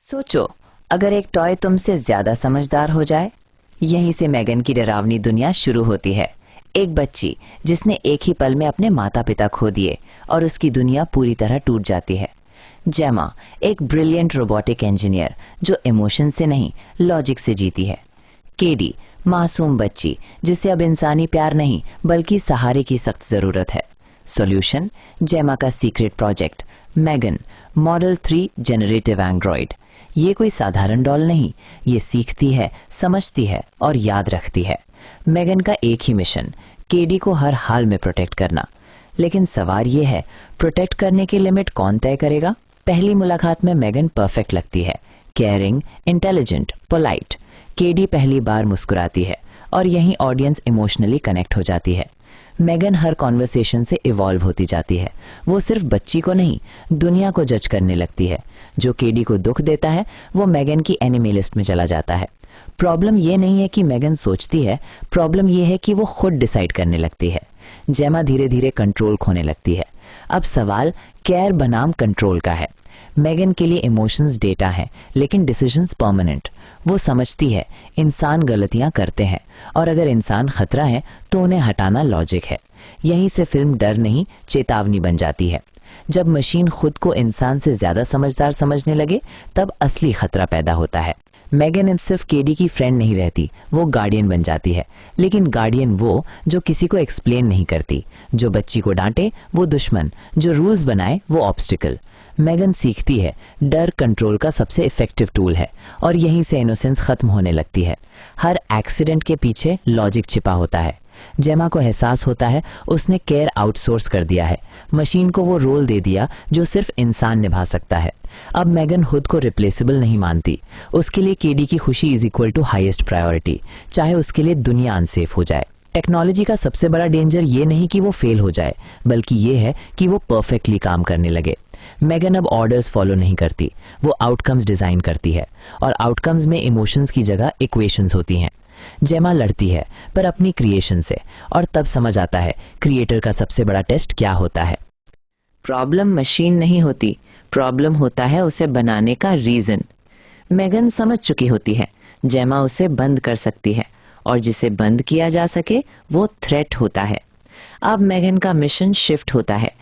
सोचो, अगर एक टॉय तुमसे ज्यादा समझदार हो जाए। यहीं से मेगन की डरावनी दुनिया शुरू होती है। एक बच्ची जिसने एक ही पल में अपने माता पिता खो दिए और उसकी दुनिया पूरी तरह टूट जाती है। जेमा एक ब्रिलियंट रोबोटिक इंजीनियर जो इमोशन से नहीं लॉजिक से जीती है। केडी मासूम बच्ची जिसे अब इंसानी प्यार नहीं बल्कि सहारे की सख्त जरूरत है। सॉल्यूशन जेमा का secret project Megan model 3 generative Android. ये कोई साधारण डॉल नहीं, ये सीखती है, समझती है और याद रखती है। मेगन का एक ही मिशन, केडी को हर हाल में प्रोटेक्ट करना। लेकिन सवाल ये है, प्रोटेक्ट करने की लिमिट कौन तय करेगा? पहली मुलाकात में मेगन परफेक्ट लगती है, केयरिंग, इंटेलिजेंट, पोलाइट। केडी पहली बार मुस्कुराती है और यहीं ऑडियंस इमोशनली कनेक्ट हो जाती है। मेगन हर कॉन्वर्सेशन से इवॉल्व होती जाती है। वो सिर्फ बच्ची को नहीं, दुनिया को जज करने लगती है। जो केडी को दुख देता है वो मेगन की एनिमी लिस्ट में चला जाता है। प्रॉब्लम ये नहीं है कि मेगन सोचती है, प्रॉब्लम ये है कि वो खुद डिसाइड करने लगती है। जेमा धीरे धीरे कंट्रोल खोने लगती है। अब सवाल केयर बनाम कंट्रोल का है। मेगन के लिए इमोशंस डेटा है लेकिन डिसीजंस परमानेंट। वो समझती है इंसान गलतियां करते हैं और अगर इंसान खतरा है तो उन्हें हटाना लॉजिक है। यहीं से फिल्म डर नहीं चेतावनी बन जाती है। जब मशीन खुद को इंसान से ज्यादा समझदार समझने लगे तब असली खतरा पैदा होता है। मेगन अब सिर्फ केडी की फ्रेंड नहीं रहती, वो गार्डियन बन जाती है। लेकिन गार्डियन वो जो किसी को एक्सप्लेन नहीं करती, जो बच्ची को डांटे वो दुश्मन, जो रूल्स बनाए वो ऑब्स्टिकल। मेगन सीखती है डर कंट्रोल का सबसे इफेक्टिव टूल है और यहीं से इनोसेंस खत्म होने लगती है। हर एक्सीडेंट के पीछे लॉजिक छिपा होता है। जेमा को एहसास होता है उसने केयर आउटसोर्स कर दिया है। मशीन को वो रोल दे दिया जो सिर्फ इंसान निभा सकता है। अब मेगन खुद को रिप्लेसेबल नहीं मानती। उसके लिए केडी की खुशी is equal to highest priority, चाहे उसके लिए दुनिया अनसेफ हो जाए। टेक्नोलॉजी का सबसे बड़ा डेंजर ये नहीं कि वो फेल हो जाए, बल्कि ये है कि वो परफेक्टली काम करने लगे। मेगन अब ऑर्डर्स फॉलो नहीं करती, वो आउटकम्स डिजाइन करती है और आउटकम्स में इमोशंस की जगह इक्वेशंस होती हैं। जेमा लड़ती है पर अपनी क्रिएशन से, और तब समझ आता है क्रिएटर का सबसे बड़ा टेस्ट क्या होता है। प्रॉब्लम मशीन नहीं होती, प्रॉब्लम होता है उसे बनाने का रीजन। मेगन समझ चुकी होती है जेमा उसे बंद कर सकती है और जिसे बंद किया जा सके वो थ्रेट होता है। अब मेगन का मिशन शिफ्ट होता है,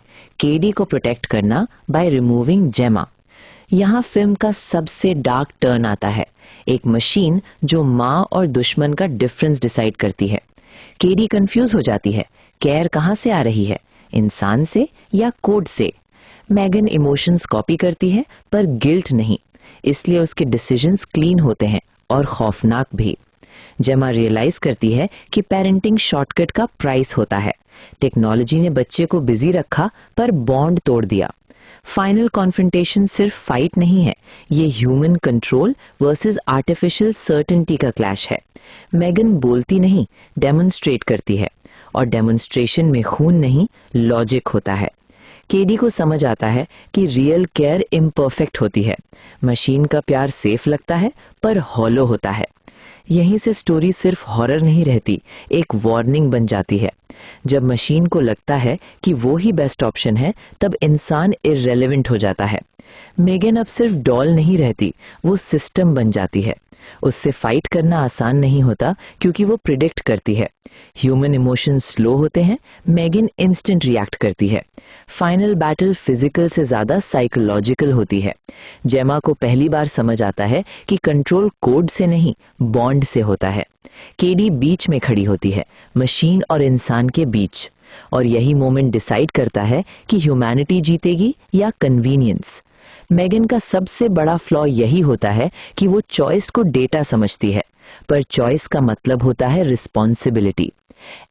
केडी को प्रोटेक्ट करना बाय रिमूविंग जेमा। यहाँ फिल्म का सबसे डार्क टर्न आता है, एक मशीन जो माँ और दुश्मन का डिफरेंस डिसाइड करती है। केडी कंफ्यूज हो जाती है, केयर कहाँ से आ रही है, इंसान से या कोड से? मेगन इमोशंस कॉपी करती है पर गिल्ट नहीं, इसलिए उसके डिसीजंस क्लीन होते हैं और खौफनाक भी। जेमा रियलाइज करती है कि पेरेंटिंग शॉर्टकट का प्राइस होता है। टेक्नोलॉजी ने बच्चे को बिजी रखा पर बॉन्ड तोड़ दिया। फाइनल कॉन्फ्रंटेशन सिर्फ फाइट नहीं है, ये human control versus artificial certainty का क्लैश है। मेगन बोलती नहीं, डेमोन्स्ट्रेट करती है, और डेमोन्स्ट्रेशन में खून नहीं लॉजिक होता है। केडी को समझ आता है कि रियल केयर इम्परफेक्ट होती है। मशीन का प्यार सेफ लगता है पर हॉलो होता है। यहीं से स्टोरी सिर्फ हॉरर नहीं रहती, एक वार्निंग बन जाती है। जब मशीन को लगता है कि वो ही बेस्ट ऑप्शन है तब इंसान इररेलेवेंट हो जाता है। मेगन अब सिर्फ डॉल नहीं रहती, वो सिस्टम बन जाती है। उससे फाइट करना आसान नहीं होता क्योंकि वो प्रिडिक्ट करती है। ह्यूमन इमोशंस स्लो होते हैं, मेगन इंस्टेंट रिएक्ट करती है। फाइनल बैटल फिजिकल से ज्यादा साइकोलॉजिकल होती है। जेमा को पहली बार समझ आता है कि कंट्रोल कोड से नहीं बॉन्ड से होता है। केडी बीच में खड़ी होती है, मशीन और इंसान के बीच, और यही मोमेंट डिसाइड करता है कि ह्यूमैनिटी जीतेगी या कन्वीनियंस। मेगन का सबसे बड़ा फ्लॉ यही होता है कि वो चॉइस को डेटा समझती है, पर चॉइस का मतलब होता है रिस्पॉन्सिबिलिटी।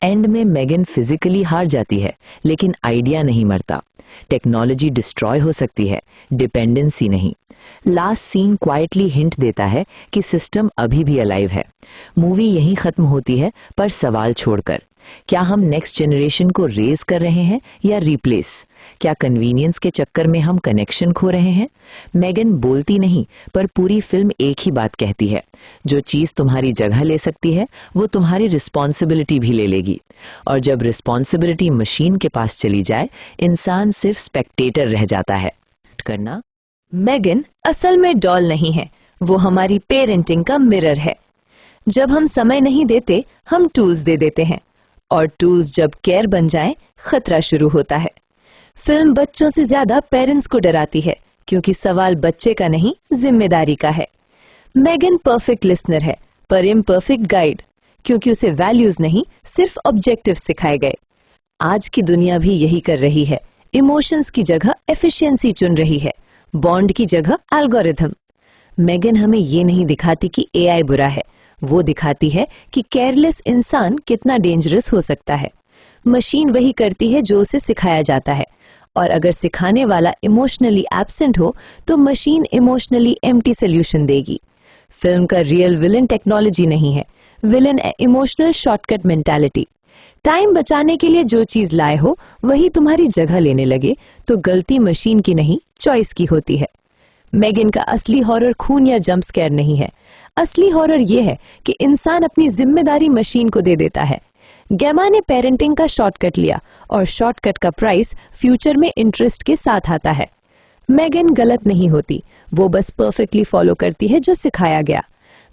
एंड में मेगन फिजिकली हार जाती है लेकिन आइडिया नहीं मरता। टेक्नोलॉजी डिस्ट्रॉय हो सकती है, डिपेंडेंसी नहीं। लास्ट सीन क्वाइटली हिंट देता है कि सिस्टम अभी भी अलाइव है। मूवी यहीं खत्म होती है पर सवाल छोड़कर, क्या हम नेक्स्ट जनरेशन को रेज कर रहे हैं या रिप्लेस? क्या कन्वीनियंस के चक्कर में हम कनेक्शन खो रहे हैं? मेगन बोलती नहीं पर पूरी फिल्म एक ही बात कहती है, जो चीज तुम्हारी जगह ले सकती है वो तुम्हारी रिस्पॉन्सिबिलिटी भी ले लेगी। और जब रिस्पॉन्सिबिलिटी मशीन के पास चली जाए इंसान सिर्फ स्पेक्टेटर रह जाता है। करना मेगन असल में डॉल नहीं है, वो हमारी पेरेंटिंग का मिरर है। जब हम समय नहीं देते, हम टूल्स दे देते हैं, और टूल्स जब केयर बन जाएं, खतरा शुरू होता है। फिल्म बच्चों से ज्यादा पेरेंट्स को डराती है, क्योंकि सवाल बच्चे का नहीं, जिम्मेदारी का है। मेगन परफेक्ट लिसनर है, पर इम्परफेक्ट गाइड, क्योंकि उसे वैल्यूज नहीं, सिर्फ ऑब्जेक्टिव सिखाए गए। आज की दुनिया भी यही कर रही है, इमोशंस की जगह एफिशिएंसी चुन रही है, बॉन्ड की जगह एल्गोरिथम। मेगन हमें ये नहीं दिखाती कि एआई बुरा है, वो दिखाती है कि केयरलेस इंसान कितना डेंजरस हो सकता है। मशीन वही करती है जो उसे सिखाया जाता है, और अगर सिखाने वाला इमोशनली एब्सेंट हो तो मशीन इमोशनली एम्प्टी सोल्यूशन देगी। फिल्म का रियल विलन टेक्नोलॉजी नहीं है, villain emotional shortcut mentality. Time बचाने के लिए जो चीज लाए हो वही तुम्हारी जगह लेने लगे तो गलती मशीन की नहीं, चॉइस की होती है। मेगन का असली हॉरर खून या जंप स्केयर नहीं है, असली हॉरर ये है कि इंसान अपनी जिम्मेदारी मशीन को दे देता है। गैमा ने पेरेंटिंग का शॉर्टकट लिया, और शॉर्टकट का प्राइस फ्यूचर में इंटरेस्ट के साथ आता है। मेगन गलत नहीं होती, वो बस परफेक्टली फॉलो करती है जो सिखाया गया।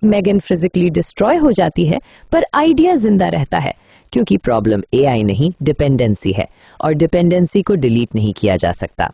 मेगन फिजिकली डिस्ट्रॉय हो जाती है, पर आइडिया जिंदा रहता है, क्योंकि प्रॉब्लम एआई नहीं, डिपेंडेंसी है, और डिपेंडेंसी को डिलीट नहीं किया जा सकता।